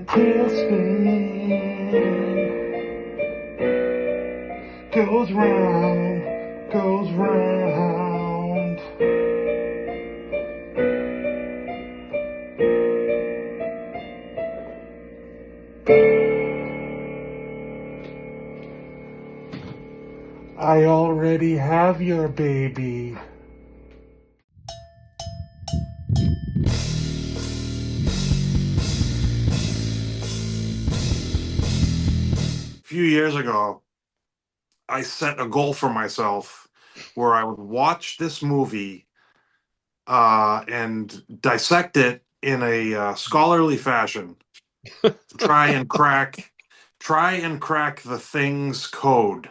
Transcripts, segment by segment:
tailspin goes round, goes round. I already have your baby. A few years ago, I set a goal for myself where I would watch this movie and dissect it in a scholarly fashion. Try and crack the Thing's code.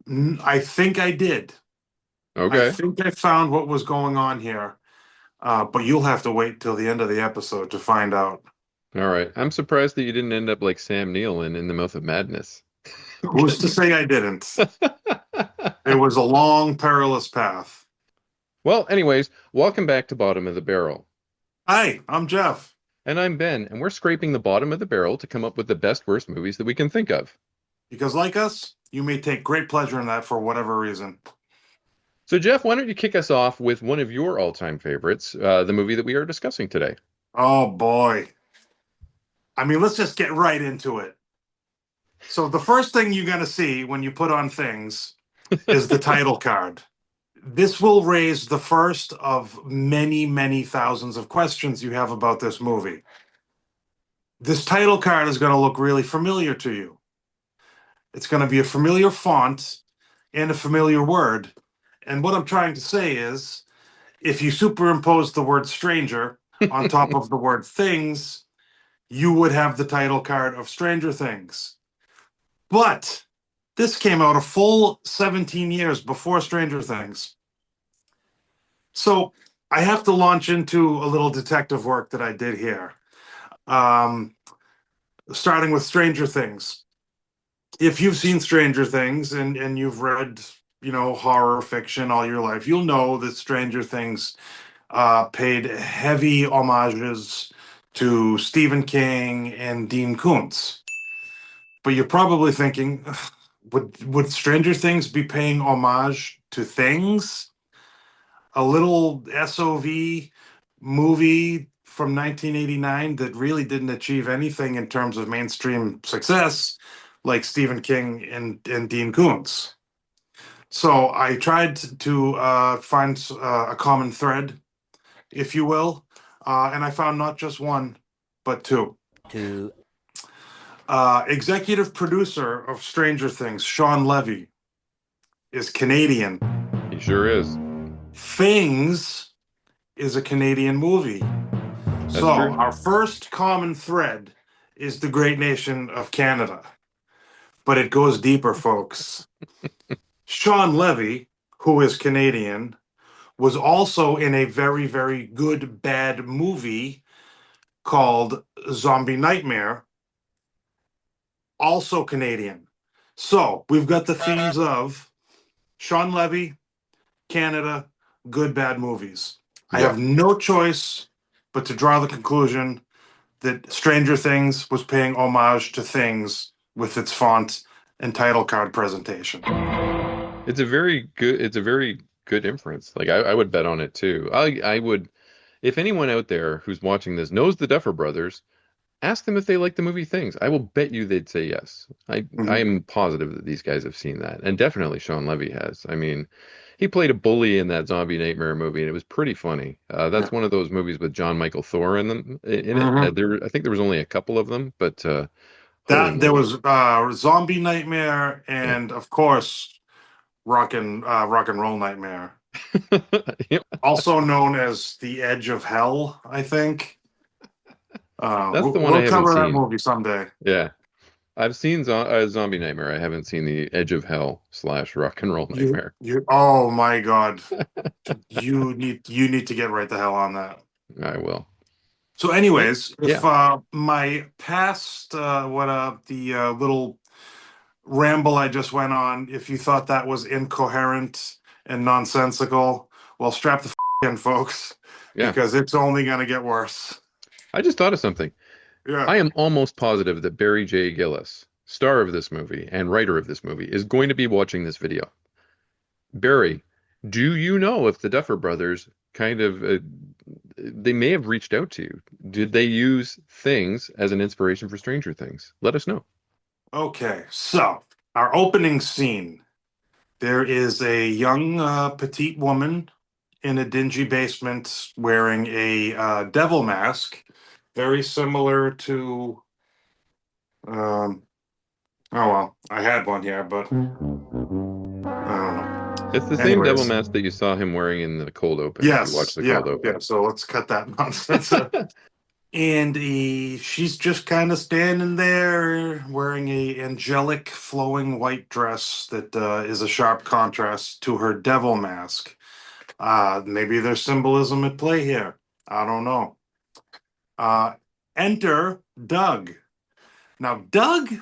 I think I did. I Okay. think I found what was going on here, but you'll have to wait till the end of the episode to find out. All right. I'm surprised that you didn't end up like Sam Neill in The Mouth of Madness. Who's to say I didn't? It was a long, perilous path. Well, anyways, welcome back to Bottom of the Barrel. Hi, I'm Jeff. And I'm Ben, and we're scraping the bottom of the barrel to come up with the best worst movies that we can think of. Because, like us, you may take great pleasure in that for whatever reason. So, Jeff, why don't you kick us off with one of your all-time favorites, the movie that we are discussing today? Oh, boy. I mean, let's just get right into it. So the first thing you're going to see when you put on Things is the title card. This will raise the first of many, many thousands of questions you have about this movie. This title card is going to look really familiar to you. It's going to be a familiar font and a familiar word. And what I'm trying to say is, if you superimpose the word stranger on top of the word things, you would have the title card of Stranger Things. But this came out a full 17 years before Stranger Things. So I have to launch into a little detective work that I did here. Starting with Stranger Things. If you've seen Stranger Things and you've read, horror fiction all your life, you'll know that Stranger Things paid heavy homages to Stephen King and Dean Koontz. But you're probably thinking, would Stranger Things be paying homage to Things? A little SOV movie from 1989 that really didn't achieve anything in terms of mainstream success like Stephen King and Dean Koontz. So I tried to find a common thread, if you will, and I found not just one, but two. Executive producer of Stranger Things, Sean Levy, is Canadian. He sure is. Things is a Canadian movie. That's So true. our first common thread is the great nation of Canada. But it goes deeper, folks. Sean Levy, who is Canadian, was also in a very, very good, bad movie called Zombie Nightmare, also Canadian. So we've got the themes of Sean Levy, Canada, good, bad movies. I Yeah. have no choice but to draw the conclusion that Stranger Things was paying homage to Things with its font and title card presentation. It's a very good inference. Like I would bet on it too. I would, if anyone out there who's watching this knows the Duffer Brothers, ask them if they like the movie Things. I will bet you they'd say yes. I am positive that these guys have seen that, and definitely Sean Levy has. I mean, he played a bully in that Zombie Nightmare movie, and it was pretty funny. That's one of those movies with John Michael Thor in it. Mhm. I think there was only a couple of them, but holy That there moly, was Zombie Nightmare yeah. and of course Rock and Roll Nightmare, Yep. also known as The Edge of Hell. I think That's the one I we'll haven't cover that seen. movie someday. Yeah, I've seen Zombie Nightmare. I haven't seen the Edge of Hell / Rock and Roll Nightmare. Oh my God, you need to get right the hell on that. I will. So, Well, anyways, if yeah. my past the little ramble I just went on, if you thought that was incoherent and nonsensical, well, strap the in, folks, Yeah. because it's only going to get worse. I just thought of something. Yeah. I am almost positive that Barry J. Gillis, star of this movie and writer of this movie, is going to be watching this video. Barry, do you know if the Duffer Brothers kind of they may have reached out to you? Did they use things as an inspiration for Stranger Things? Let us know. Okay, so our opening scene. There is a young, petite woman in a dingy basement wearing a devil mask, very similar to. Um, oh well, I had one here, but I don't know. It's the same devil Anyways, mask that you saw him wearing in the cold open, if you watch yes, the yeah, cold yeah. open. So let's cut that nonsense. And she's just kind of standing there wearing a angelic flowing white dress that is a sharp contrast to her devil mask. Maybe there's symbolism at play here. I don't know. Uh, enter Doug. Now, Doug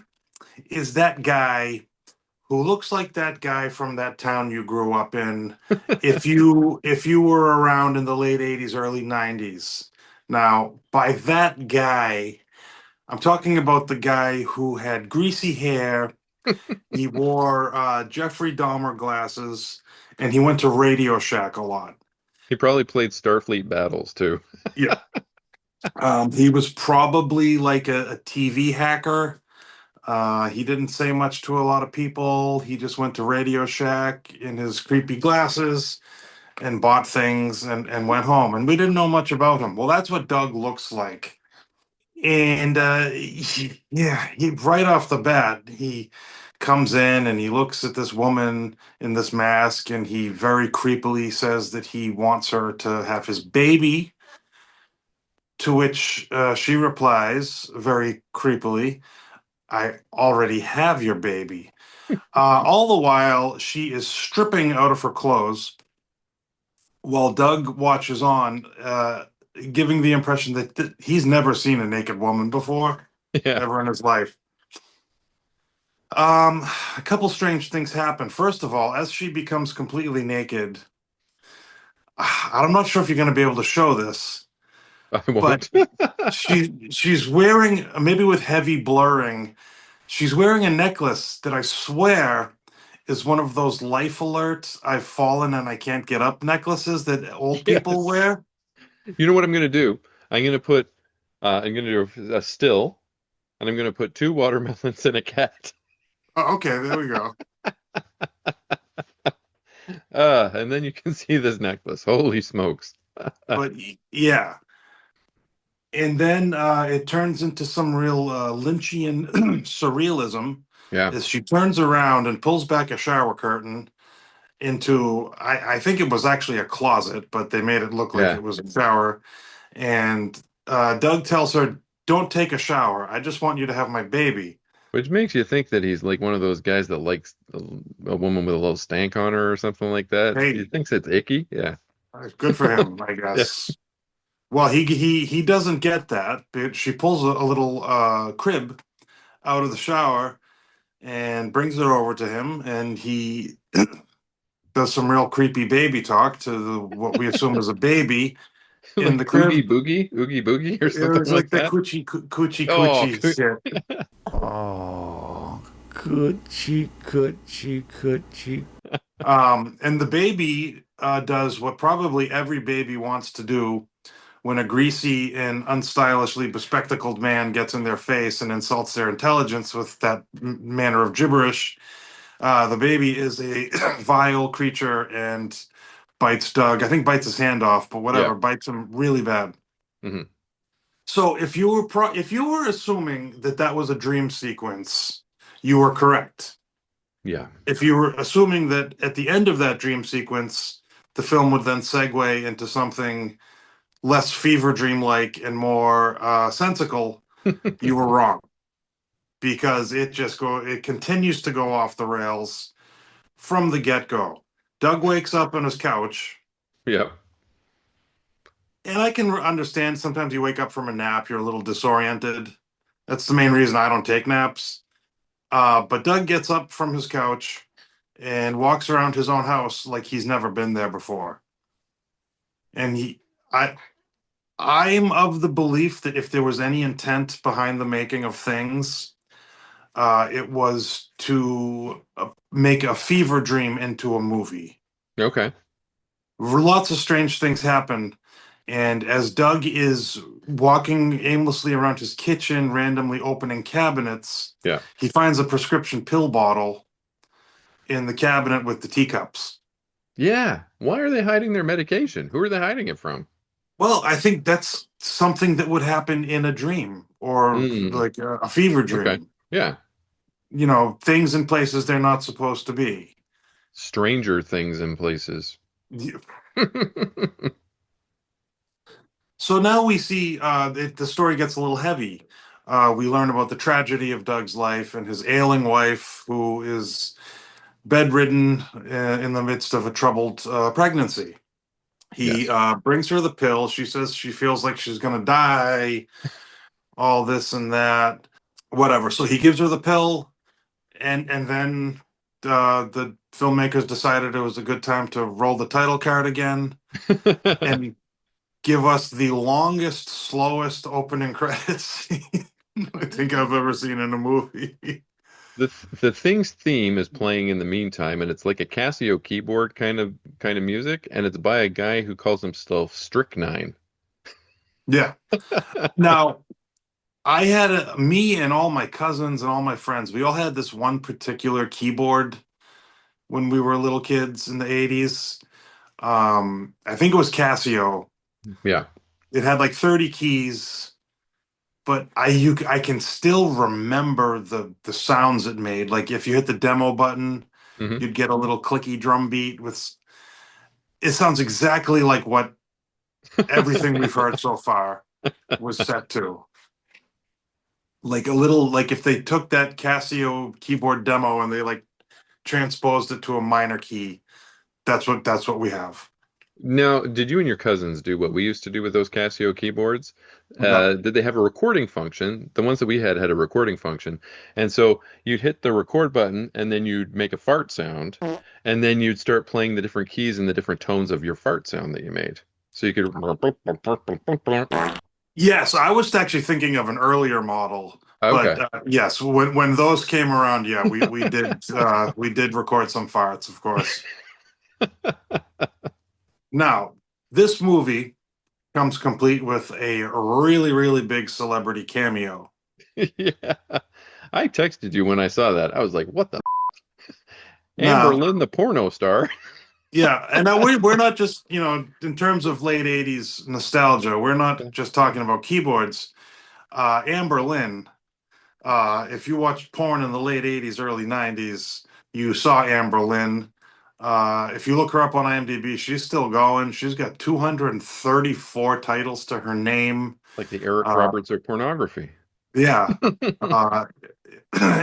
is that guy who looks like that guy from that town you grew up in. If you were around in the late '80s, early '90s. Now, by that guy, I'm talking about the guy who had greasy hair. He wore Jeffrey Dahmer glasses, and he went to Radio Shack a lot. He probably played Starfleet Battles too. Yeah. He was probably like a TV hacker. He didn't say much to a lot of people. He just went to Radio Shack in his creepy glasses and bought things and went home. And we didn't know much about him. Well, that's what Doug looks like. And right off the bat, he comes in and he looks at this woman in this mask and he very creepily says that he wants her to have his baby. To which she replies very creepily, I already have your baby. All the while, she is stripping out of her clothes while Doug watches on, giving the impression that he's never seen a naked woman before, Yeah. ever in his life. A couple strange things happen. First of all, as she becomes completely naked, I'm not sure if you're going to be able to show this, I but won't. she's wearing, maybe with heavy blurring, she's wearing a necklace that I swear is one of those life alerts I've fallen and I can't get up necklaces that old people Yes. wear. You know what I'm going to do? I'm going to do a still, and I'm going to put two watermelons and a cat. Oh, okay, there we go. And then you can see this necklace. Holy smokes. But yeah. And then it turns into some real Lynchian surrealism Yeah. as she turns around and pulls back a shower curtain into, I think it was actually a closet, but they made it look like Yeah. it was a shower. And Doug tells her, don't take a shower. I just want you to have my baby. Which makes you think that he's like one of those guys that likes a woman with a little stank on her or something like that. He Hey, thinks it's icky. Yeah. good for him, I Yeah. guess. Well, he doesn't get that. But she pulls a little crib out of the shower and brings it over to him, and he does some real creepy baby talk to what we assume is a baby in the Like Oogie crib. Boogie, Oogie Boogie or It something was like like the that. Oh, coochie shit. Oh, coochie, coochie, coochie. And the baby does what probably every baby wants to do when a greasy and unstylishly bespectacled man gets in their face and insults their intelligence with that manner of gibberish. The baby is a vile creature and bites Doug. I think bites his hand off, but yeah. whatever, bites him really bad. Hmm. So if you were assuming that that was a dream sequence, you were correct. Yeah. If you were assuming that at the end of that dream sequence, the film would then segue into something less fever dream like and more sensical, you were wrong because it continues to go off the rails from the get go. Doug wakes up on his couch, Yeah. and I can understand sometimes you wake up from a nap, you're a little disoriented. That's the main reason I don't take naps. But Doug gets up from his couch and walks around his own house like he's never been there before. And I I'm of the belief that if there was any intent behind the making of things, it was to make a fever dream into a movie. Okay. Lots of strange things happen. And as Doug is walking aimlessly around his kitchen, randomly opening cabinets, Yeah. he finds a prescription pill bottle in the cabinet with the teacups. Yeah. Why are they hiding their medication? Who are they hiding it from? Well, I think that's something that would happen in a dream or Mm, like a fever okay. dream. Yeah. Things in places they're not supposed to be. Stranger things in places. So now we see the story gets a little heavy. We learn about the tragedy of Doug's life and his ailing wife, who is bedridden in the midst of a troubled pregnancy. He Yes. brings her the pill. She says she feels like she's going to die, all this and that, whatever. So he gives her the pill, and then the filmmakers decided it was a good time to roll the title card again and give us the longest, slowest opening credits scene I think I've ever seen in a movie. The thing's theme is playing in the meantime, and it's like a Casio keyboard kind of music, and it's by a guy who calls himself Strychnine. Yeah. Now, I had me and all my cousins and all my friends, we all had this one particular keyboard when we were little kids in the 80s. I think it was Casio. Yeah. It had like 30 keys, but I can still remember the sounds it made. Like if you hit the demo button, Hmm. you'd get a little clicky drum beat with it sounds exactly like what everything we've heard so far was set to. Like a little like if they took that Casio keyboard demo and they like transposed it to a minor key, that's what we have. Now, did you and your cousins do what we used to do with those Casio keyboards? No. Did they have a recording function? The ones that we had a recording function. And so you'd hit the record button and then you'd make a fart sound. And then you'd start playing the different keys and the different tones of your fart sound that you made. So you could. Yes, I was actually thinking of an earlier model, but Okay. yes, when those came around, yeah, we did record some farts, of course. Now, this movie comes complete with a really, really big celebrity cameo. Yeah. I texted you when I saw that. I was like, what the? Amber Now, Lynn, the porno star. yeah, and now we're not just, in terms of late 80s nostalgia, we're not just talking about keyboards. Amber Lynn, if you watched porn in the late 80s, early 90s, you saw Amber Lynn. If you look her up on IMDb, she's still going. She's got 234 titles to her name. Like the Eric Uh, Roberts of pornography. yeah, uh,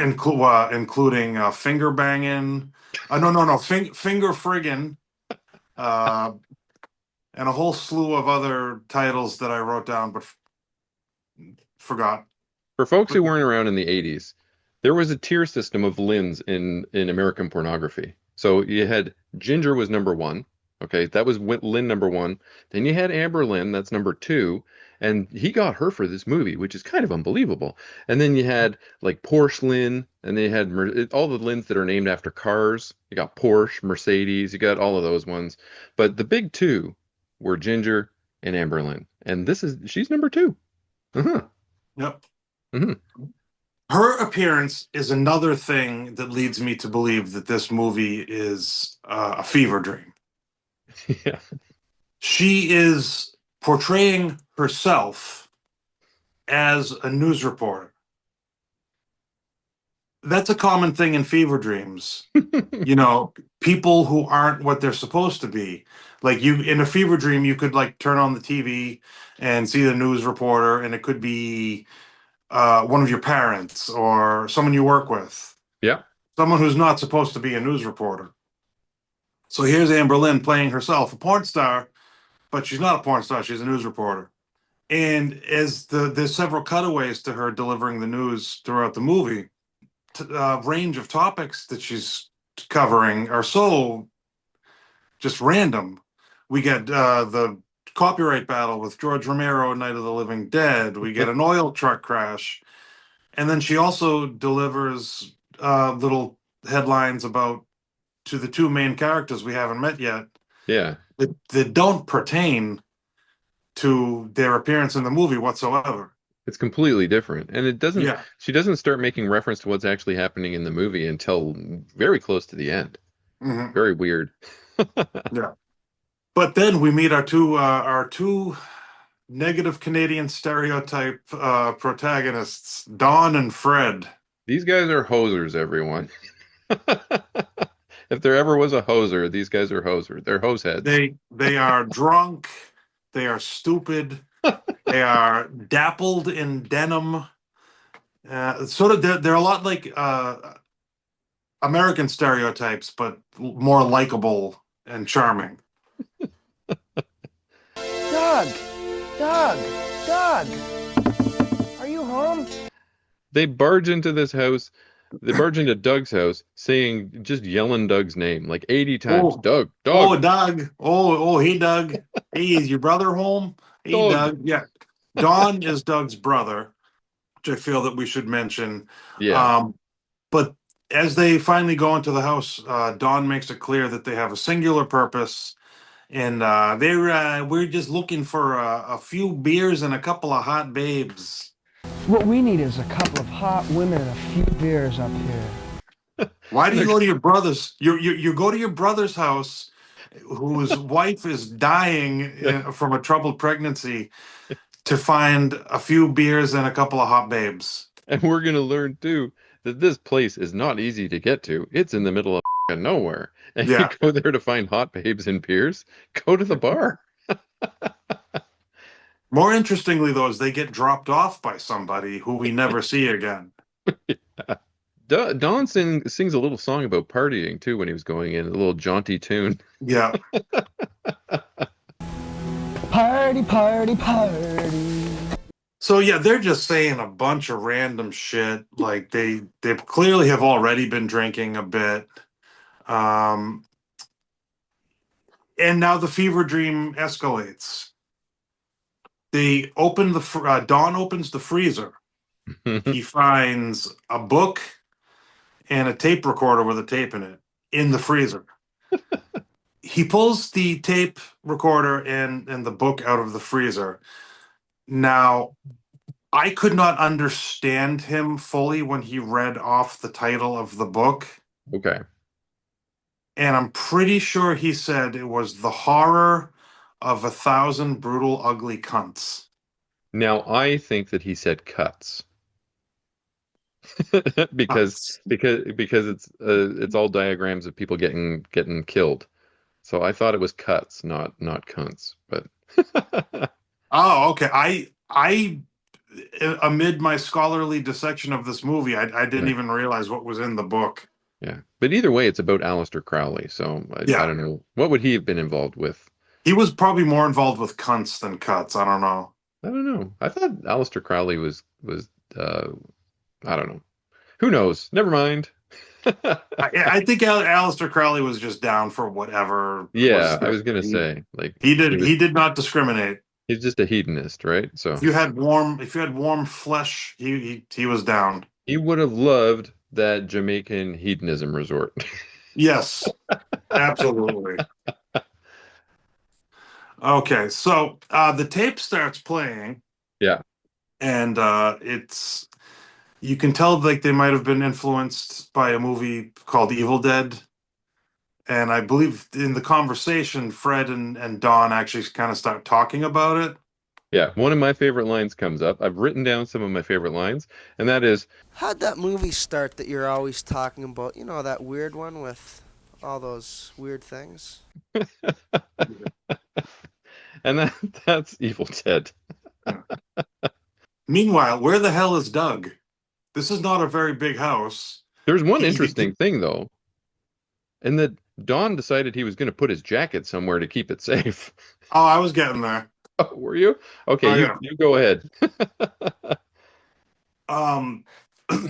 including finger banging. No, finger friggin', uh, and a whole slew of other titles that I wrote down but forgot. For folks who weren't around in the 80s, there was a tier system of Lyns in American pornography. So you had Ginger was number one. Okay, that was Lynn number one. Then you had Amber Lynn, that's number two. And he got her for this movie, which is kind of unbelievable. And then you had like Porsche Lynn, and then you had all the Lyns that are named after cars. You got Porsche, Mercedes, you got all of those ones. But the big two were Ginger and Amber Lynn. And she's number two. Uh-huh. Yep. Hmm. Her appearance is another thing that leads me to believe that this movie is a fever dream. Yeah. She is portraying herself as a news reporter. That's a common thing in fever dreams. People who aren't what they're supposed to be. Like you in a fever dream, you could like turn on the TV and see the news reporter, and it could be one of your parents or someone you work with, Yeah. someone who's not supposed to be a news reporter. So here's Amber Lynn playing herself, a porn star, but she's not a porn star, she's a news reporter. And as there's several cutaways to her delivering the news throughout the movie, range of topics that she's covering are so just random. We get the copyright battle with George Romero, Night of the Living Dead. We get an oil truck crash. And then she also delivers little headlines about to the two main characters we haven't met yet Yeah. that don't pertain to their appearance in the movie whatsoever. It's completely different. And it doesn't, Yeah. she doesn't start making reference to what's actually happening in the movie until very close to the end. Mhm. Very weird. Yeah. But then we meet our two negative Canadian stereotype protagonists, Dawn and Fred. These guys are hosers, everyone. If there ever was a hoser, these guys are hoser. They're hose heads. They are drunk. They are stupid. They are dappled in denim. Sort of, they're a lot like American stereotypes, but more likable and charming. Doug! Doug! Doug! Are you home? They barge into this house. They barge into Doug's house, saying, just yelling Doug's name like 80 times. Oh, Doug, oh, Doug, Doug. Hey, Doug. Hey, is your brother home? Hey, Doug. Doug. Yeah. Don is Doug's brother, which I feel that we should mention. Yeah. But as they finally go into the house, Don makes it clear that they have a singular purpose, and we're just looking for a few beers and a couple of hot babes. What we need is a couple of hot women and a few beers up here. Why do you go to your brother's? You go to your brother's house, whose wife is dying from a troubled pregnancy, to find a few beers and a couple of hot babes. And we're going to learn, too, that this place is not easy to get to. It's in the middle of nowhere. And Yeah. you go there to find hot babes and beers, go to the bar. More interestingly, though, is they get dropped off by somebody who we never see again. Don sings a little song about partying, too, when he was going in, a little jaunty tune. Yeah. Party, party, party. So yeah, they're just saying a bunch of random shit. Like they clearly have already been drinking a bit. And now the fever dream escalates. They open Dawn opens the freezer. He finds a book and a tape recorder with a tape in it in the freezer. He pulls the tape recorder and the book out of the freezer. Now, I could not understand him fully when he read off the title of the book. Okay. And I'm pretty sure he said it was The Horror of 1,000 Brutal Ugly Cunts. Now, I think that he said cuts. because it's all diagrams of people getting killed. So I thought it was cuts, not cunts. But Oh, okay. I amid my scholarly dissection of this movie, I didn't Yeah. even realize what was in the book. yeah. But either way, it's about Aleister Crowley. So I Yeah. don't know. What would he have been involved with? He was probably more involved with cunts than cuts. I don't know. I don't know. I thought Aleister Crowley was I don't know. Who knows? Never mind. I think Aleister Crowley was just down for whatever. Yeah, I was gonna say, like, He did not discriminate. he's just a hedonist, right? So If you had warm flesh, he was down. he would have loved that Jamaican hedonism resort. Yes, absolutely. Okay, so the tape starts playing. Yeah. And it's you can tell like they might have been influenced by a movie called Evil Dead. And I believe in the conversation, Fred and Dawn actually kind of start talking about it. Yeah, one of my favorite lines comes up. I've written down some of my favorite lines, and that is, How'd that movie start that you're always talking about? You know, that weird one with all those weird things? and that's Evil Dead. Meanwhile, where the hell is Doug? This is not a very big house. There's one He- interesting thing, though, and that Don decided he was going to put his jacket somewhere to keep it safe. Oh, I was getting there. Oh, were you? Okay, Oh, yeah. you go ahead.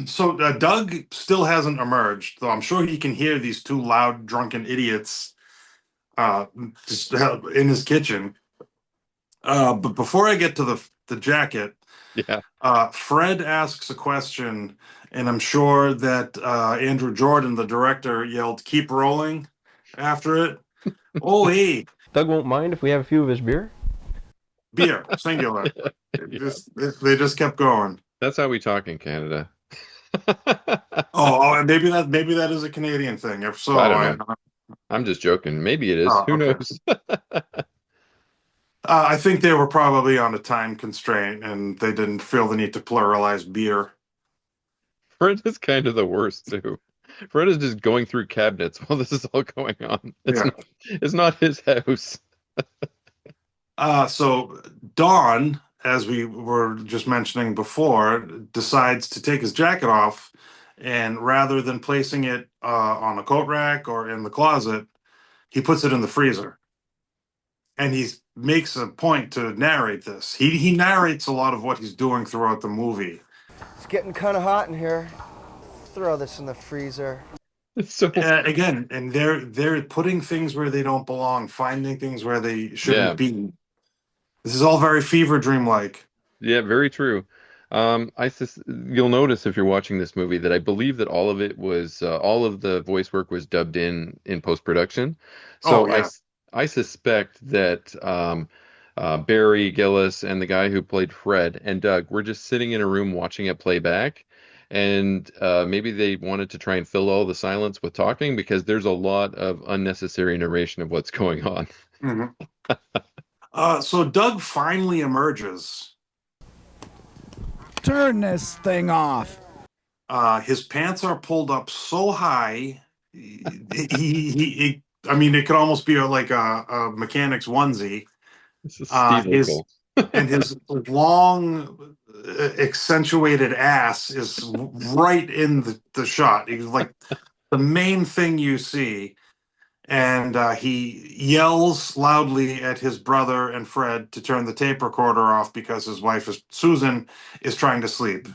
So Doug still hasn't emerged, though I'm sure he can hear these two loud, drunken idiots just in his kitchen. But before I get to the jacket, Yeah. Fred asks a question, and I'm sure that Andrew Jordan, the director, yelled, "Keep rolling," after it. Oh, hey, Doug won't mind if we have a few of his beer? beer, singular. Yeah. They just kept going. That's how we talk in Canada. Oh, and maybe that is a Canadian thing. If so, I don't know. I'm just joking. Maybe it is. oh, Who okay. knows? I think they were probably on a time constraint, and they didn't feel the need to pluralize beer. Fred is kind of the worst too. Fred is just going through cabinets while this is all going on. Yeah. It's not his house. So Don, as we were just mentioning before, decides to take his jacket off, and rather than placing it on a coat rack or in the closet, he puts it in the freezer. And he makes a point to narrate this. He narrates a lot of what he's doing throughout the movie. It's getting kind of hot in here. Throw this in the freezer. It's so Again, and they're putting things where they don't belong, finding things where they shouldn't be. This is all very fever dream like. yeah, very true. You'll notice if you're watching this movie that I believe that all of it was all of the voice work was dubbed in post production. Oh, So yeah. I suspect that Barry Gillis and the guy who played Fred and Doug were just sitting in a room watching it play back, and maybe they wanted to try and fill all the silence with talking because there's a lot of unnecessary narration of what's going on. Mhm. So Doug finally emerges. Turn this thing off. His pants are pulled up so high. I mean, it could almost be like a mechanic's onesie. This is Steve His Urkel. his long, accentuated ass is right in the shot. He's like the main thing you see. And he yells loudly at his brother and Fred to turn the tape recorder off because his wife Susan is trying to sleep.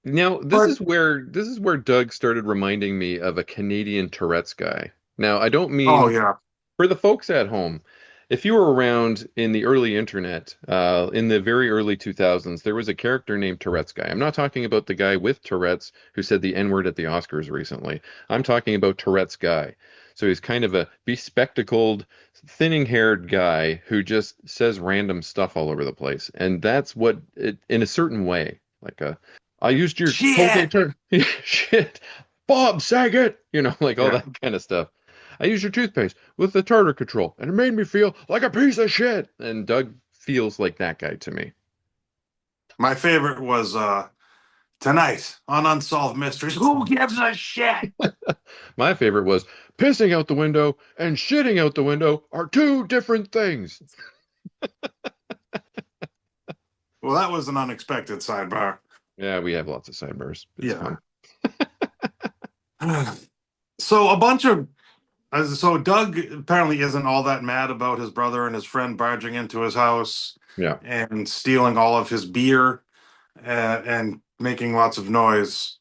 Now, But this is where Doug started reminding me of a Canadian Tourette's guy. Now, I don't oh mean yeah, for the folks at home. If you were around in the early internet, in the very early 2000s, there was a character named Tourette's guy. I'm not talking about the guy with Tourette's who said the N-word at the Oscars recently. I'm talking about Tourette's guy. So he's kind of a bespectacled, thinning-haired guy who just says random stuff all over the place. And that's what it, in a certain way, like a, I used your Colgate shit. turn, shit, Bob Saget, like all Yeah. that kind of stuff. I used your toothpaste with the tartar control, and it made me feel like a piece of shit. And Doug feels like that guy to me. My favorite was tonight on Unsolved Mysteries. Who gives a shit? My favorite was pissing out the window and shitting out the window are two different things. Well, that was an unexpected sidebar. Yeah, we have lots of sidebars. It's fun. So a bunch of so Doug apparently isn't all that mad about his brother and his friend barging into his house Yeah. and stealing all of his beer and making lots of noise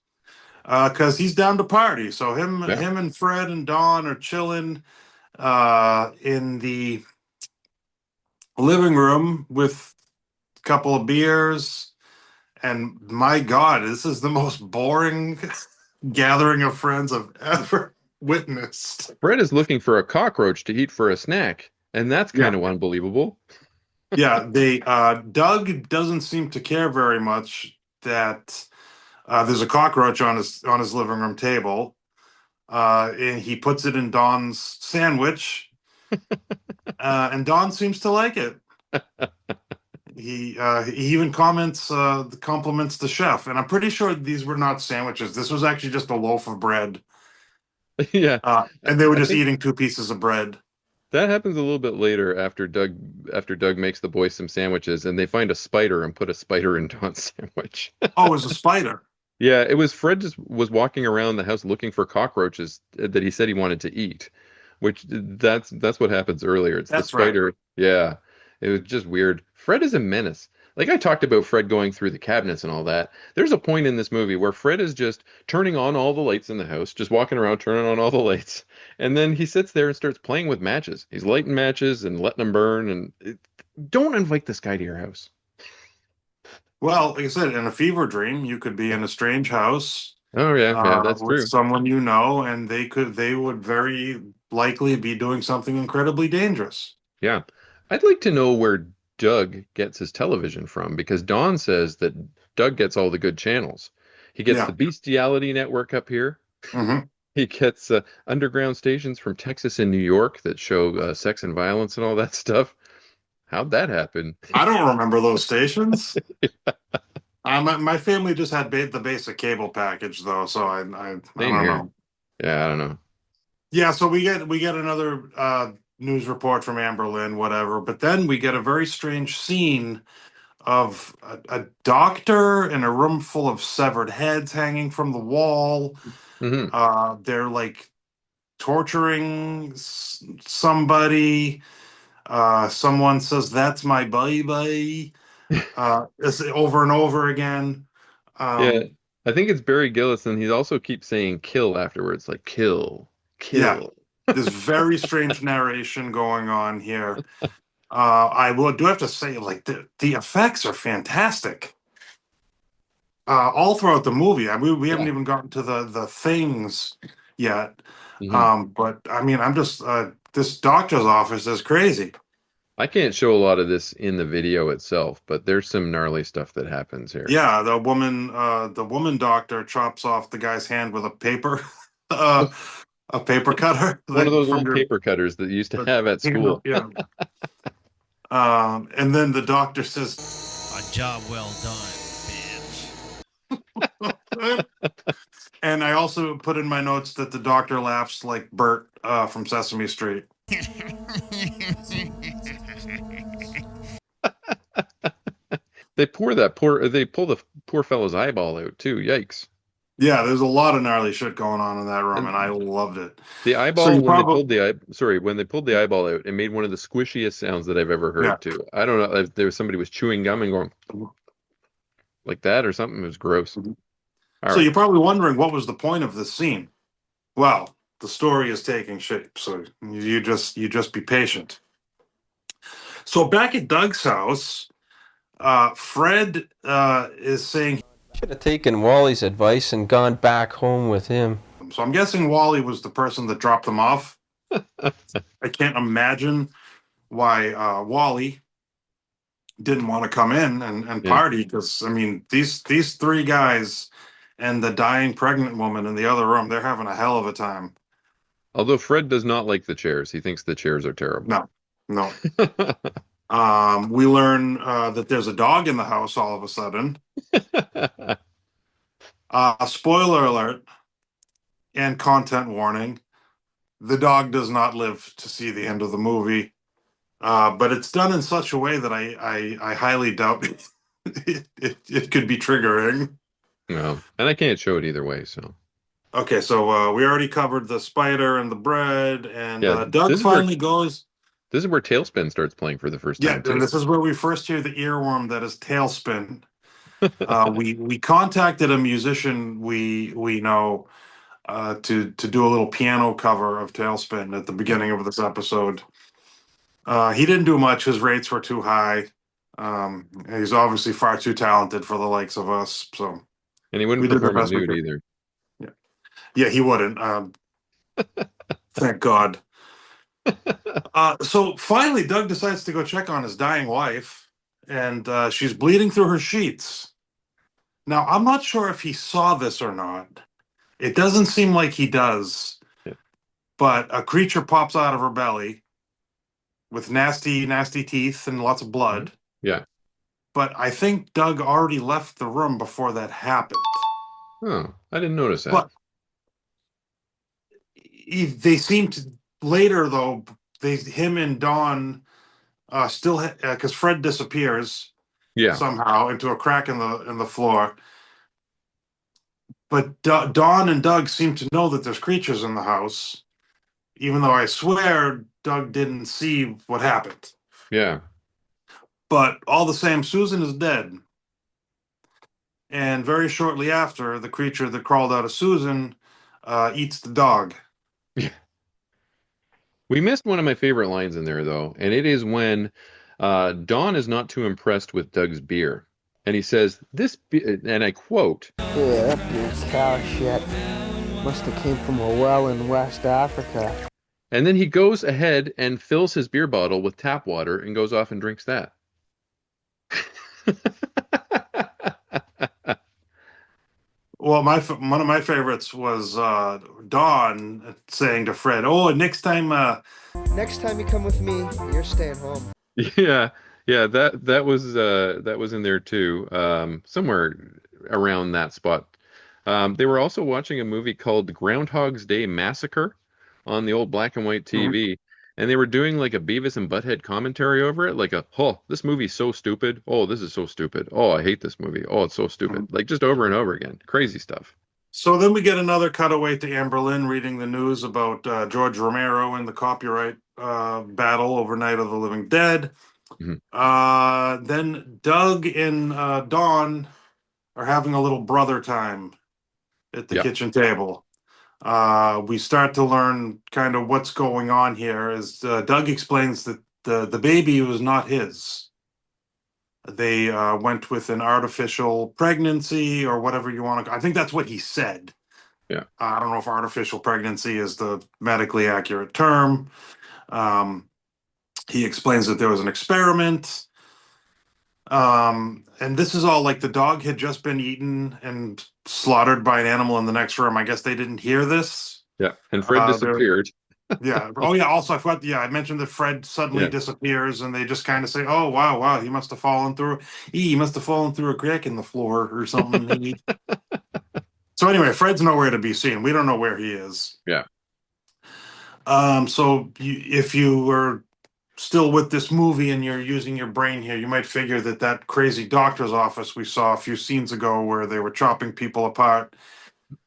because he's down to party. So him and Fred and Dawn are chilling in the living room with a couple of beers. And my God, this is the most boring gathering of friends I've ever witnessed. Fred is looking for a cockroach to eat for a snack, and that's kind of unbelievable. Yeah, Doug doesn't seem to care very much that there's a cockroach on his living room table, and he puts it in Don's sandwich, and Don seems to like it. He even compliments the chef, and I'm pretty sure these were not sandwiches. This was actually just a loaf of bread. Yeah. And they were I just think eating two pieces of bread. that happens a little bit later after Doug makes the boys some sandwiches, and they find a spider and put a spider in Don's sandwich. Oh, it was a spider. Yeah, it was Fred just was walking around the house looking for cockroaches that he said he wanted to eat, which that's what happens earlier. It's That's the right. spider. Yeah, it was just weird. Fred is a menace. Like I talked about Fred going through the cabinets and all that. There's a point in this movie where Fred is just turning on all the lights in the house, just walking around turning on all the lights, and then he sits there and starts playing with matches. He's lighting matches and letting them burn, and don't invite this guy to your house. Well, like I said, in a fever dream, you could be in a strange house Oh yeah, that's with true. someone you know, and they would very likely be doing something incredibly dangerous. Yeah. I'd like to know where Doug gets his television from because Don says that Doug gets all the good channels. He gets the Yeah. Bestiality Network up here. Hmm. He gets underground stations from Texas and New York that show sex and violence and all that stuff. How'd that happen? I don't remember those stations. My family just had the basic cable package though, so I Same don't here. know. Yeah, I don't know. Yeah, so we get another news report from Amber Lynn, whatever, but then we get a very strange scene of a doctor in a room full of severed heads hanging from the wall. Hmm. They're like torturing somebody. Someone says, "That's my baby," it's over and over again. Yeah, Um, I think it's Barry Gillis, and he also keeps saying kill afterwards, like kill, yeah, kill. this very strange narration going on here. I do have to say, like the effects are fantastic. All throughout the movie. I mean, we haven't Yeah. even gotten to the things yet. Hmm. But I mean, I'm just this doctor's office is crazy. I can't show a lot of this in the video itself, but there's some gnarly stuff that happens here. Yeah, the woman doctor chops off the guy's hand with a paper, uh, a paper cutter, One of like those from old your paper cutters that you used to the have at handle. school. Yeah. And then the doctor says, A job well done, bitch. and I also put in my notes that the doctor laughs like Bert from Sesame Street. They pull the poor fellow's eyeball out too. Yikes. Yeah, there's a lot of gnarly shit going on in that room, and I And loved it. the So eyeball you when they probably, pulled when they pulled the eyeball out, it made one of the squishiest sounds that I've ever yeah. heard too. I don't know if there was somebody was chewing gum and going like that or something. It was gross. All So right. you're probably wondering what was the point of this scene. Well, the story is taking shape, so you just be patient. So back at Doug's house, Fred is saying. Should have taken Wally's advice and gone back home with him. So I'm guessing Wally was the person that dropped them off. I can't imagine why Wally didn't want to come in and Yeah. party because I mean these three guys and the dying pregnant woman in the other room, they're having a hell of a time. Although Fred does not like the chairs. He thinks the chairs are terrible. No, no. We learn that there's a dog in the house all of a sudden. Spoiler alert and content warning. The dog does not live to see the end of the movie. But it's done in such a way that I highly doubt it could be triggering. No, and I can't show it either way. So Okay, so we already covered the spider and the bread, and yeah, Doug finally goes. this is where Tailspin starts playing for the first Yeah, time too. and this is where we first hear the earworm that is Tailspin. We contacted a musician we know to do a little piano cover of Tailspin at the beginning of this episode. He didn't do much. His rates were too high. He's obviously far too talented for the likes of us. So And he wouldn't we did the perform it best we nude could. either. Yeah, he wouldn't. Thank God. So finally, Doug decides to go check on his dying wife, and she's bleeding through her sheets. Now, I'm not sure if he saw this or not. It doesn't seem like he does, Yeah. but a creature pops out of her belly with nasty, nasty teeth and lots of blood. Yeah. But I think Doug already left the room before that happened. Oh, I didn't notice that. But they seem to later though. Him and Dawn still because Fred disappears Yeah. somehow into a crack in the floor. But Dawn and Doug seem to know that there's creatures in the house, even though I swear Doug didn't see what happened. Yeah. But all the same, Susan is dead. And very shortly after, the creature that crawled out of Susan eats the dog. We missed one of my favorite lines in there though, and it is when Don is not too impressed with Doug's beer. And he says, and I quote, Yeah, that beer's cow shit. Must have came from a well in West Africa. and then he goes ahead and fills his beer bottle with tap water and goes off and drinks that. Well, one of my favorites was Dawn saying to Fred, "Oh, next time." Next time you come with me, you're staying home. Yeah, yeah, that was in there too, somewhere around that spot. They were also watching a movie called Groundhog's Day Massacre on the old black and white TV, and they were doing like a Beavis and Butthead commentary over it, like oh, this movie's so stupid. Oh, this is so stupid. Oh, I hate this movie. Oh, it's so stupid. Like just over and over again. Crazy stuff. So then we get another cutaway to Amberlynn reading the news about George Romero and the copyright battle over Night of the Living Dead. Then Doug and Dawn are having a little brother time at the kitchen table. We start to learn kind of what's going on here as Doug explains that the baby was not his. They went with an artificial pregnancy or whatever you want to. I think that's what he said. Yeah. I don't know if artificial pregnancy is the medically accurate term. He explains that there was an experiment. And this is all like the dog had just been eaten and slaughtered by an animal in the next room. I guess they didn't hear this. Yeah. And Fred disappeared. Yeah. Oh, yeah. Also, I forgot. Yeah, I mentioned that Fred suddenly disappears, and they just kind of say, "Oh, wow, he must have fallen through. He must have fallen through a crack in the floor or something." So anyway, Fred's nowhere to be seen. We don't know where he is. Yeah. So if you were still with this movie and you're using your brain here, you might figure that crazy doctor's office we saw a few scenes ago, where they were chopping people apart,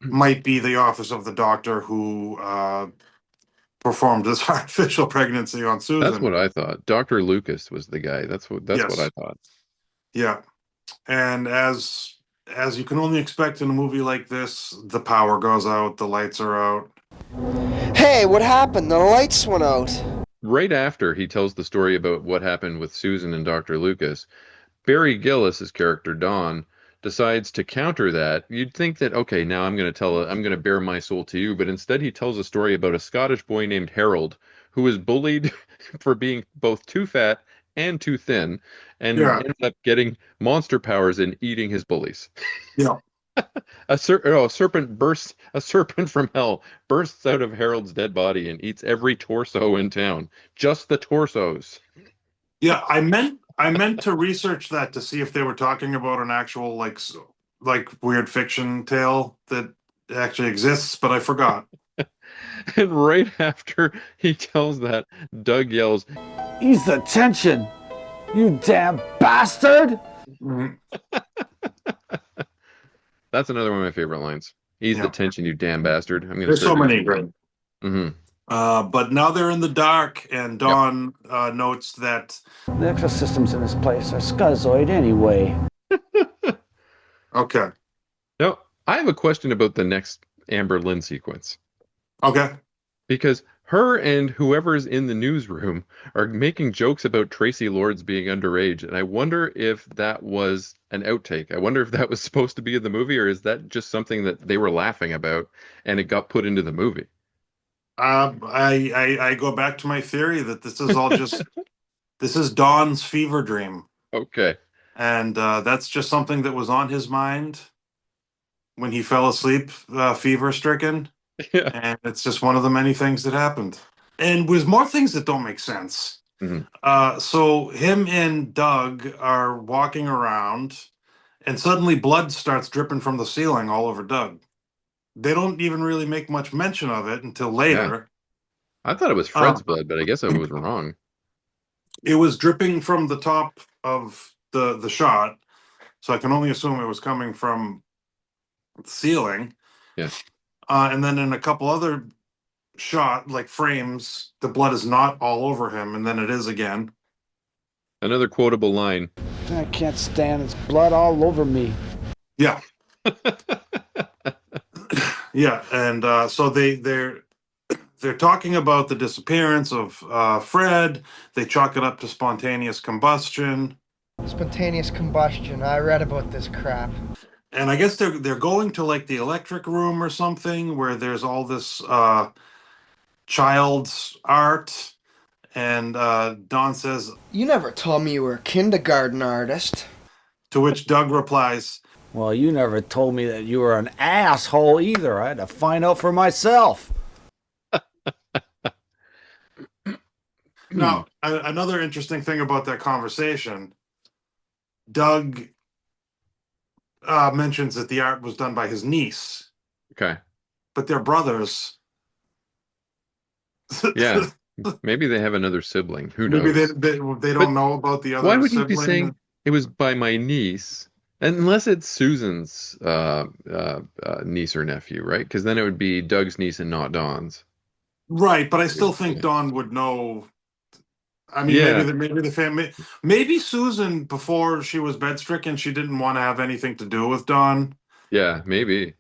might be the office of the doctor who performed this artificial pregnancy on Susan. That's what I thought. Dr. Lucas was the guy. That's what I thought. Yeah. And as you can only expect in a movie like this, the power goes out, the lights are out. Hey, what happened? The lights went out. Right after he tells the story about what happened with Susan and Dr. Lucas, Barry Gillis's character, Don, decides to counter that. You'd think that, okay, now I'm going to bare my soul to you, but instead he tells a story about a Scottish boy named Harold who was bullied for being both too fat and too thin, and ends up getting monster powers and eating his bullies. Yeah. A serpent from hell bursts out of Harold's dead body and eats every torso in town. Just the torsos. Yeah, I meant to research that to see if they were talking about an actual like weird fiction tale that actually exists, but I forgot. And right after he tells that, Doug yells, Ease the tension, you damn bastard! That's another one of my favorite lines. Ease the tension, you damn bastard. There's so many great. Mm-hmm. But now they're in the dark, and Dawn notes that The extra systems in this place are schizoid anyway. Okay. Now, I have a question about the next Amber Lynn sequence. Okay. Because her and whoever's in the newsroom are making jokes about Tracy Lords being underage, and I wonder if that was an outtake. I wonder if that was supposed to be in the movie, or is that just something that they were laughing about and it got put into the movie? I go back to my theory that this is all just this is Dawn's fever dream. Okay. And that's just something that was on his mind when he fell asleep, fever stricken. Yeah. And it's just one of the many things that happened. And with more things that don't make sense. Mm-hmm. So him and Doug are walking around, and suddenly blood starts dripping from the ceiling all over Doug. They don't even really make much mention of it until later. Yeah. I thought it was Fred's blood, but I guess I was wrong. It was dripping from the top of the shot, so I can only assume it was coming from the ceiling. Yeah. And then in a couple other frames, the blood is not all over him, and then it is again. Another quotable line. I can't stand it's blood all over me. Yeah. Yeah, and so they're talking about the disappearance of Fred. They chalk it up to spontaneous combustion. Spontaneous combustion. I read about this crap. And I guess they're going to like the electric room or something where there's all this child's art. And Don says, You never told me you were a kindergarten artist. to which Doug replies, Well, you never told me that you were an asshole either. I had to find out for myself. now, another interesting thing about that conversation, Doug mentions that the art was done by his niece, Okay. but they're brothers. Yeah. Maybe they have another sibling. Who knows? Maybe they don't know about the other Why would sibling. he be saying it was by my niece? Unless it's Susan's niece or nephew, right? Because then it would be Doug's niece and not Don's. Right, but I still think Don would know. I mean, Yeah. maybe the family, maybe Susan, before she was bedstricken, she didn't want to have anything to do with Don. Yeah, maybe.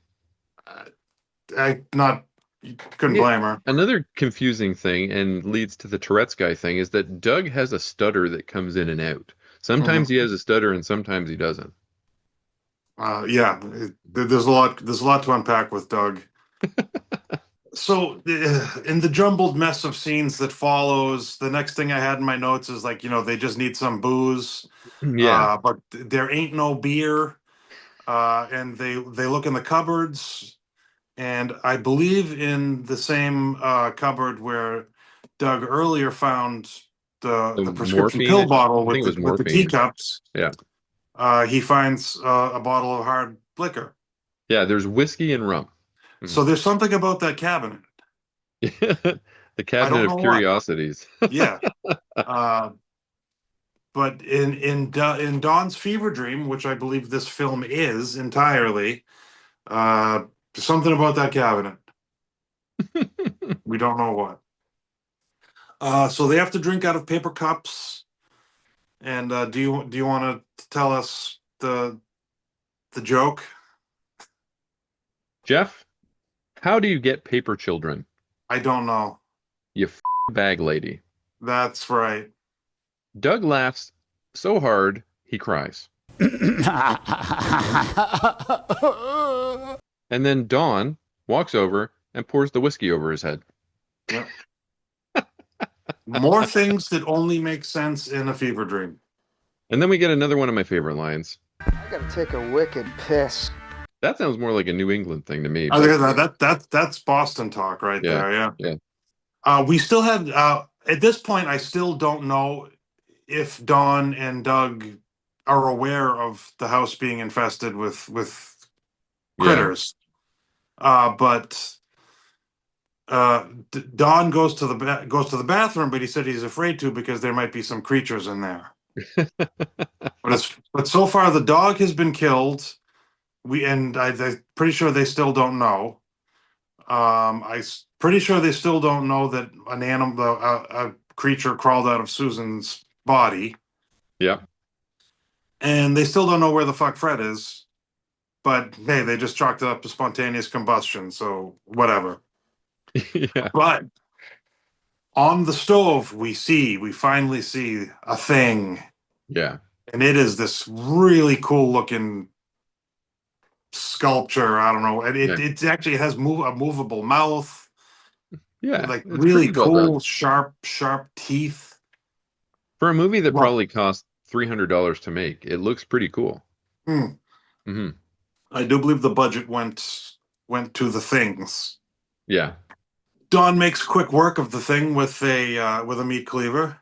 Couldn't blame her. Another confusing thing, and leads to the Tourette's guy thing, is that Doug has a stutter that comes in and out. Sometimes he has a stutter, and sometimes he doesn't. Yeah, there's a lot to unpack with Doug. So in the jumbled mess of scenes that follows, the next thing I had in my notes is like, they just need some booze. Yeah. But there ain't no beer. And they look in the cupboards, and I believe in the same cupboard where Doug earlier found the prescription morphine, pill bottle I think it was with the morphine. teacups. Yeah. He finds a bottle of hard liquor. Yeah, there's whiskey and rum. So there's something about that cabinet. The cabinet of curiosities. Yeah. But in Don's fever dream, which I believe this film is entirely, something about that cabinet. We don't know what. So they have to drink out of paper cups. And do you want to tell us the joke? Jeff, how do you get paper children? I don't know. You bag lady. That's right. Doug laughs so hard he cries. And then Don walks over and pours the whiskey over his head. Yep. More things that only make sense in a fever dream. And then we get another one of my favorite lines. I gotta take a wicked piss. That sounds more like a New England thing to me. That's Boston talk right there. Yeah. We still have at this point, I still don't know if Don and Doug are aware of the house being infested with critters. But Don goes to the bathroom, but he said he's afraid to because there might be some creatures in there. But so far the dog has been killed. I'm pretty sure they still don't know. I'm pretty sure they still don't know that an animal, a creature crawled out of Susan's body. Yeah. And they still don't know where the fuck Fred is. But hey, they just chalked it up to spontaneous combustion, so whatever. Yeah. But on the stove, we finally see a thing. Yeah. And it is this really cool looking sculpture. I don't know. It actually has a movable mouth. Yeah. Like really cool, sharp teeth. For a movie that probably cost $300 to make, it looks pretty cool. Mm-hmm. I do believe the budget went to the things. Yeah. Don makes quick work of the thing with a meat cleaver,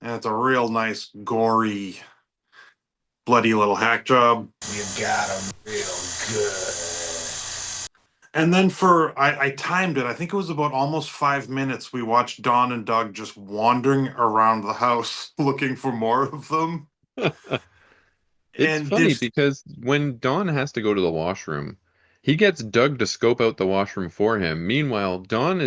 and it's a real nice, gory, bloody little hack job. You got him real good. And then I timed it. I think it was about almost 5 minutes. We watched Don and Doug just wandering around the house looking for more of them. It's funny because when Don has to go to the washroom, he gets Doug to scope out the washroom for him. Meanwhile, Don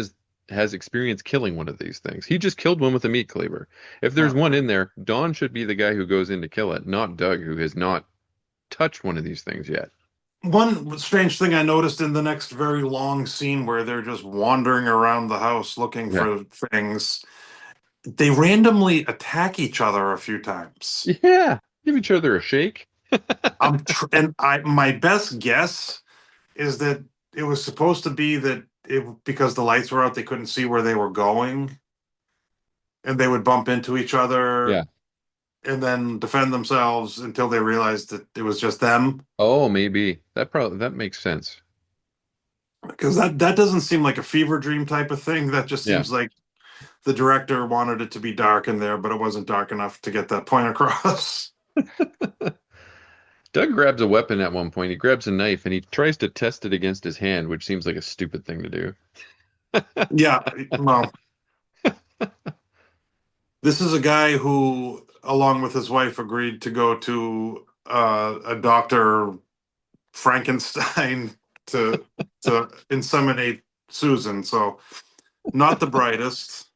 has experience killing one of these things. He just killed one with a meat cleaver. If there's one in there, Don should be the guy who goes in to kill it, not Doug, who has not touched one of these things yet. One strange thing I noticed in the next very long scene where they're just wandering around the house looking Yeah. for things, they randomly attack each other a few times. Yeah. Give each other a shake. My best guess is that it was supposed to be that because the lights were out, they couldn't see where they were going, and they would bump into each other, Yeah. and then defend themselves until they realized that it was just them. Oh, maybe. That makes sense. Because that doesn't seem like a fever dream type of thing. That just Yeah. seems like the director wanted it to be dark in there, but it wasn't dark enough to get that point across. Doug grabs a weapon at one point. He grabs a knife and he tries to test it against his hand, which seems like a stupid thing to do. Yeah, well, this is a guy who, along with his wife, agreed to go to a Dr. Frankenstein to inseminate Susan. So not the brightest.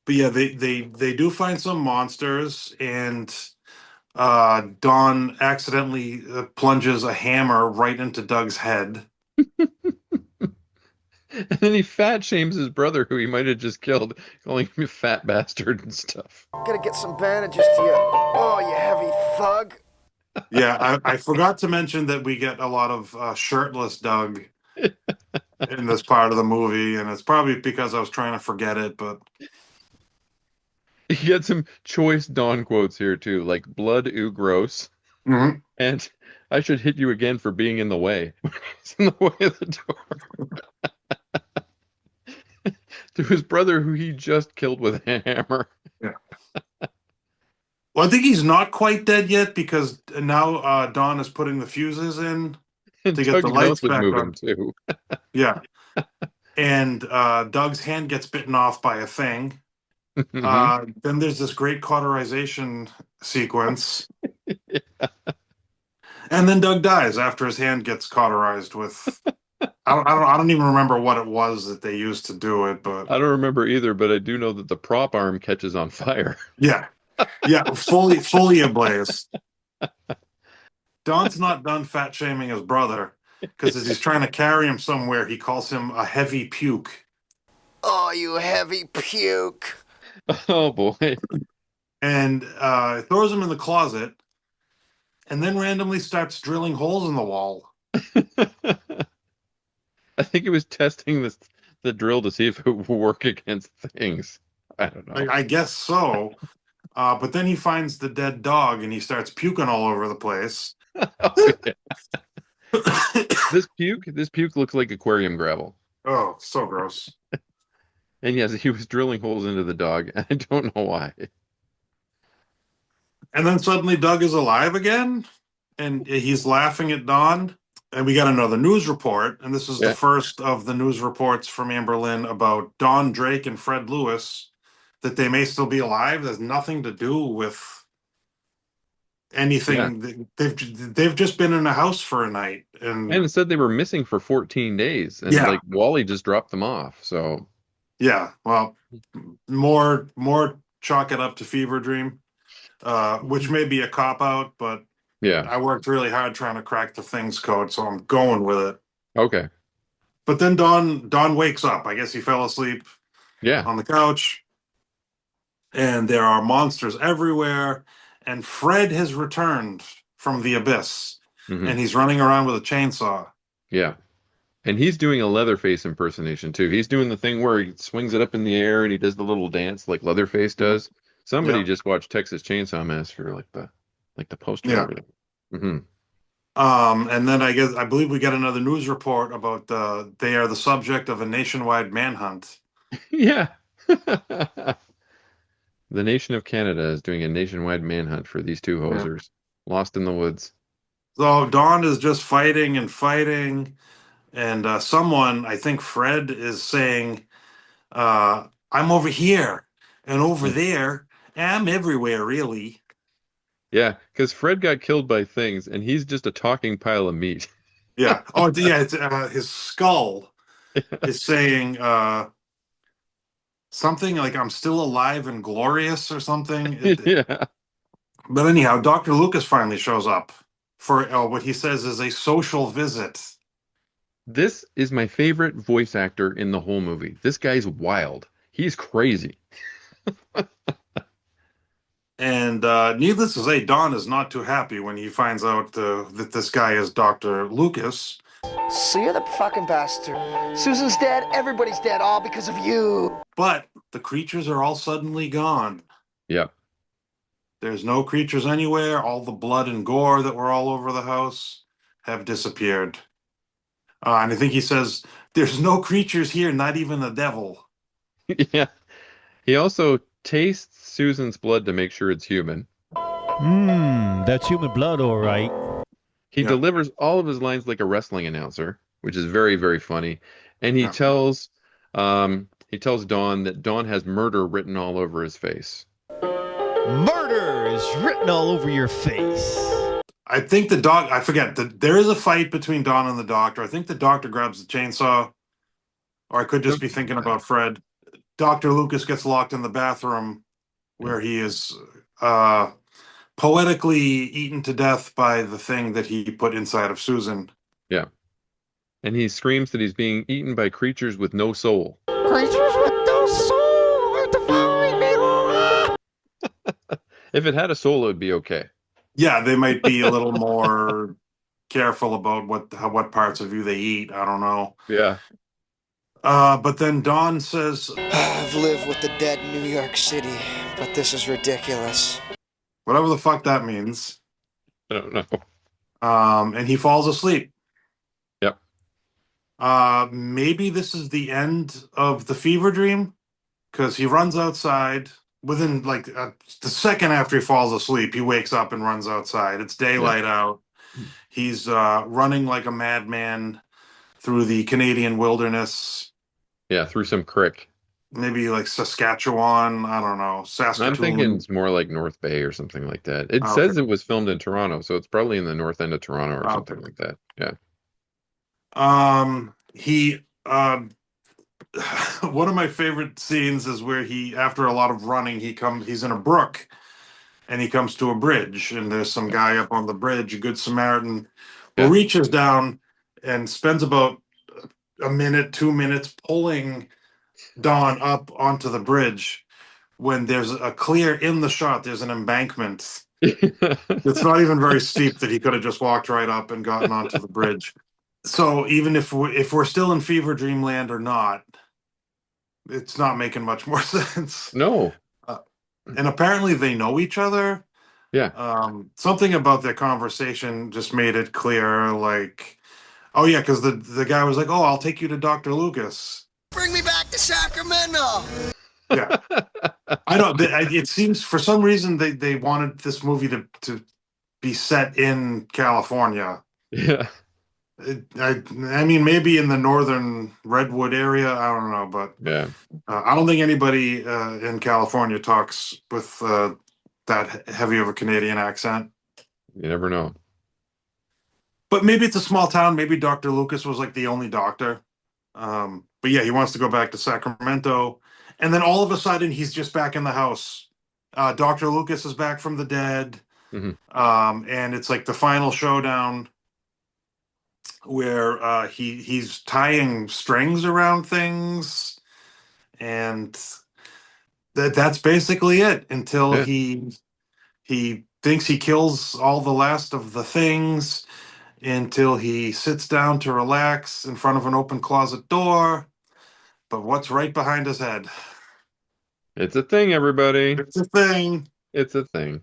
But yeah, they do find some monsters, and Dawn accidentally plunges a hammer right into Doug's head. And then he fat shames his brother, who he might have just killed, calling him a fat bastard and stuff. Gotta get some bandages to you. Oh, you heavy thug. Yeah, I forgot to mention that we get a lot of shirtless Doug in this part of the movie, and it's probably because I was trying to forget it, but He had some choice Dawn quotes here too, like "blood, ooh, gross," mhm. and "I should hit you again for being in the way." He's in the way of the door. To his brother, who he just killed with a hammer. Well, I think he's not quite dead yet because now Dawn is putting the fuses in And to get Doug's the lights mouth was back moving on. too. Yeah. And Doug's hand gets bitten off by a thing. Mhm. Then there's this great cauterization sequence. And then Doug dies after his hand gets cauterized with. I don't even remember what it was that they used to do it, but I don't remember either, but I do know that the prop arm catches on fire. yeah, fully ablaze. Don's not done fat shaming his brother because as he's trying to carry him somewhere, he calls him a heavy puke. Oh, you heavy puke. Oh boy. And throws him in the closet, and then randomly starts drilling holes in the wall. I think he was testing the drill to see if it would work against things. I don't know. I guess so. But then he finds the dead dog, and he starts puking all over the place. Oh, yeah. This puke looks like aquarium gravel. Oh, so gross. And yes, he was drilling holes into the dog. I don't know why. And then suddenly Doug is alive again, and he's laughing at Don. And we got another news report, and this is Yeah. the first of the news reports from Amberlynn about Don Drake and Fred Lewis, that they may still be alive. There's nothing to do with anything. They've just been in a house for a night, And it said they were missing for 14 days, and Yeah. like Wally just dropped them off. So yeah, well, more chalk it up to fever dream, which may be a cop out, but yeah, I worked really hard trying to crack the things code, so I'm going with it. okay, But then Don wakes up. I guess he fell asleep yeah, on the couch, and there are monsters everywhere. And Fred has returned from the abyss, mhm, and he's running around with a chainsaw. yeah. And he's doing a Leatherface impersonation too. He's doing the thing where he swings it up in the air and he does the little dance like Leatherface does. Somebody Yep. just watched Texas Chainsaw Massacre, like the poster Yeah. over there. Hmm. And then I believe we get another news report about they are the subject of a nationwide manhunt. Yeah. The nation of Canada is doing a nationwide manhunt for these two hosers lost in the woods. So Don is just fighting and fighting, and someone, I think Fred, is saying, "I'm over here and over there. I'm everywhere, really." Yeah, because Fred got killed by things and he's just a talking pile of meat. Yeah. Oh, yeah. It's, his skull is saying something like "I'm still alive and glorious" or something. Yeah. But anyhow, Dr. Lucas finally shows up for what he says is a social visit. This is my favorite voice actor in the whole movie. This guy's wild. He's crazy. And needless to say, Don is not too happy when he finds out that this guy is Dr. Lucas. So you're the fucking bastard. Susan's dead, everybody's dead, all because of you. But the creatures are all suddenly gone. Yep. There's no creatures anywhere. All the blood and gore that were all over the house have disappeared. And I think he says, there's no creatures here, not even the devil. Yeah. He also tastes Susan's blood to make sure it's human. That's human blood, all right. He Yeah. delivers all of his lines like a wrestling announcer, which is very, very funny. And he Yeah. tells Dawn that Dawn has murder written all over his face. Murder is written all over your face. I think I forget, there is a fight between Don and the doctor. I think the doctor grabs the chainsaw, or I could just be thinking about Fred. Dr. Lucas gets locked in the bathroom where he is poetically eaten to death by the thing that he put inside of Susan. Yeah. And he screams that he's being eaten by creatures with no soul. Creatures with no soul are devouring me. If it had a soul, it would be okay. Yeah, they might be a little more careful about what parts of you they eat. I don't know. Yeah. But then Don says, I've lived with the dead in New York City, but this is ridiculous. whatever the fuck that means. I don't know. And he falls asleep. Yep. Maybe this is the end of the fever dream, because he runs outside. Within the second after he falls asleep, he wakes up and runs outside. It's daylight out. He's running like a madman through the Canadian wilderness. Yeah, through some crick. Maybe like Saskatchewan. I don't know. Saskatoon. I'm thinking it's more like North Bay or something like that. It Okay. says it was filmed in Toronto, so it's probably in the north end of Toronto or something like that. Yeah. He one of my favorite scenes is where he, after a lot of running, he's in a brook and he comes to a bridge, and there's some guy up on the bridge, a good Samaritan, who reaches down and spends about a minute, 2 minutes pulling Dawn up onto the bridge when there's a clear in the shot, there's an embankment. It's not even very steep that he could have just walked right up and gotten onto the bridge. So even if we're still in fever dreamland or not, it's not making much more sense. No. And apparently they know each other. Yeah. Something about their conversation just made it clear, like, oh yeah, because the guy was like, oh, I'll take you to Dr. Lucas. Bring me back to Sacramento. Yeah. I don't. It seems for some reason they wanted this movie to be set in California. Yeah. I mean, maybe in the northern Redwood area. I don't know, but Yeah. I don't think anybody in California talks with that heavy of a Canadian accent. You never know. But maybe it's a small town. Maybe Dr. Lucas was like the only doctor. But yeah, he wants to go back to Sacramento. And then all of a sudden, he's just back in the house. Dr. Lucas is back from the dead. Mm-hmm. And it's like the final showdown where he's tying strings around things. And that's basically it until he thinks he kills all the last of the things, until he sits down to relax in front of an open closet door. But what's right behind his head? It's a thing, everybody. It's a thing. It's a thing.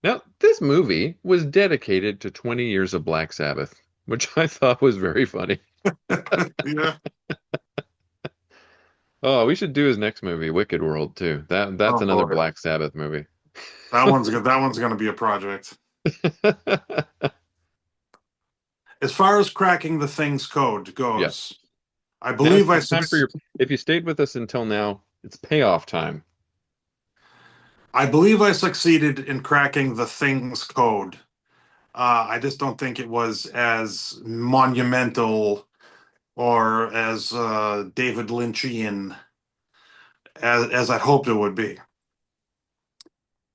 Now, this movie was dedicated to 20 years of Black Sabbath, which I thought was very funny. Yeah. Oh, we should do his next movie, Wicked World, too. That's another boy. Black Sabbath movie. That one's good. That one's going to be a project. As far as cracking the thing's code goes, Yes. I believe it's time for if you stayed with us until now, it's payoff time. I believe I succeeded in cracking the thing's code. I just don't think it was as monumental or as David Lynchian as I'd hoped it would be.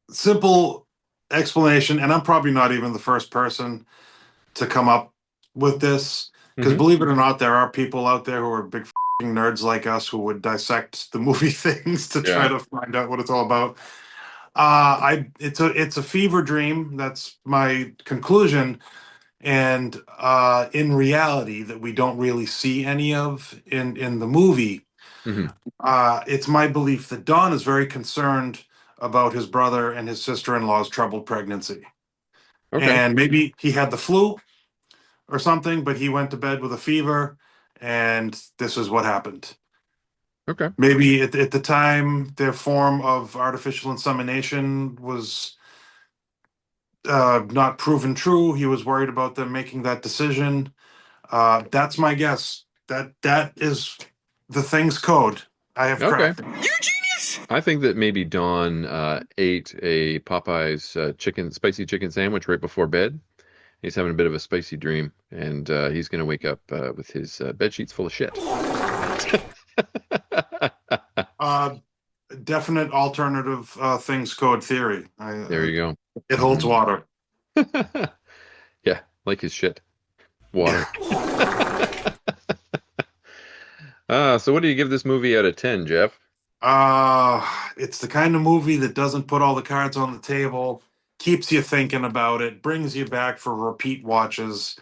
Simple explanation, and I'm probably not even the first person to come up with this, because Mhm. believe it or not, there are people out there who are big f***ing nerds like us who would dissect the movie things to try Yeah. to find out what it's all about. It's a fever dream. That's my conclusion. And in reality, that we don't really see any of in the movie. Mhm. It's my belief that Don is very concerned about his brother and his sister-in-law's troubled pregnancy. Okay. And maybe he had the flu or something, but he went to bed with a fever, and this is what happened. Okay. Maybe at the time, their form of artificial insemination was not proven true. He was worried about them making that decision. That's my guess. That is the thing's code. I have Okay. cracked it. I think that maybe Don ate a Popeye's spicy chicken sandwich right before bed. He's having a bit of a spicy dream, and he's going to wake up with his bed sheets full of shit. Definite alternative things code theory. There you go. It holds water. Yeah, like his shit. Water. So what do you give this movie out of 10, Jeff? It's the kind of movie that doesn't put all the cards on the table, keeps you thinking about it, brings you back for repeat watches.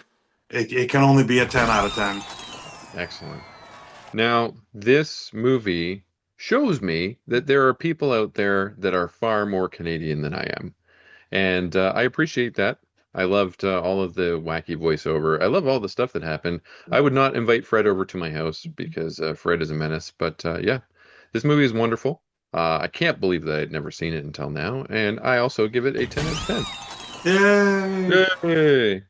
It can only be a 10 out of 10. Excellent. Now, this movie shows me that there are people out there that are far more Canadian than I am. And I appreciate that. I loved all of the wacky voiceover. I love all the stuff that happened. I would not invite Fred over to my house because Fred is a menace. But yeah, this movie is wonderful. I can't believe that I'd never seen it until now. And I also give it a 10 out of 10. Yay! Yay!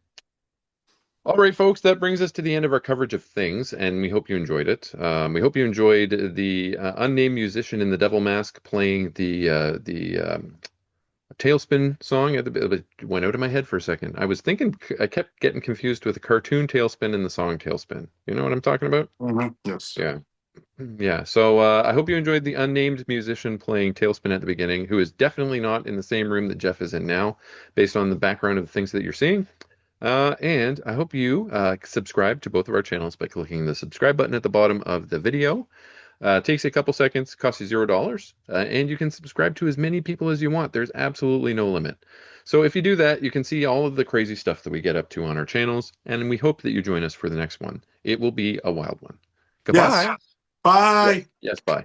All right, folks, that brings us to the end of our coverage of Things, and we hope you enjoyed it. We hope you enjoyed the unnamed musician in the devil mask playing the Tailspin song. It went out of my head for a second. I was thinking, I kept getting confused with the cartoon Tailspin and the song Tailspin. You know what I'm talking about? Yes. Yeah. Yeah. So I hope you enjoyed the unnamed musician playing Tailspin at the beginning, who is definitely not in the same room that Jeff is in now, based on the background of the things that you're seeing. And I hope you subscribe to both of our channels by clicking the subscribe button at the bottom of the video. Takes a couple seconds, costs you $0, and you can subscribe to as many people as you want. There's absolutely no limit. So if you do that, you can see all of the crazy stuff that we get up to on our channels, and we hope that you join us for the next one. It will be a wild one. Goodbye. Yes. Bye. Yes, bye.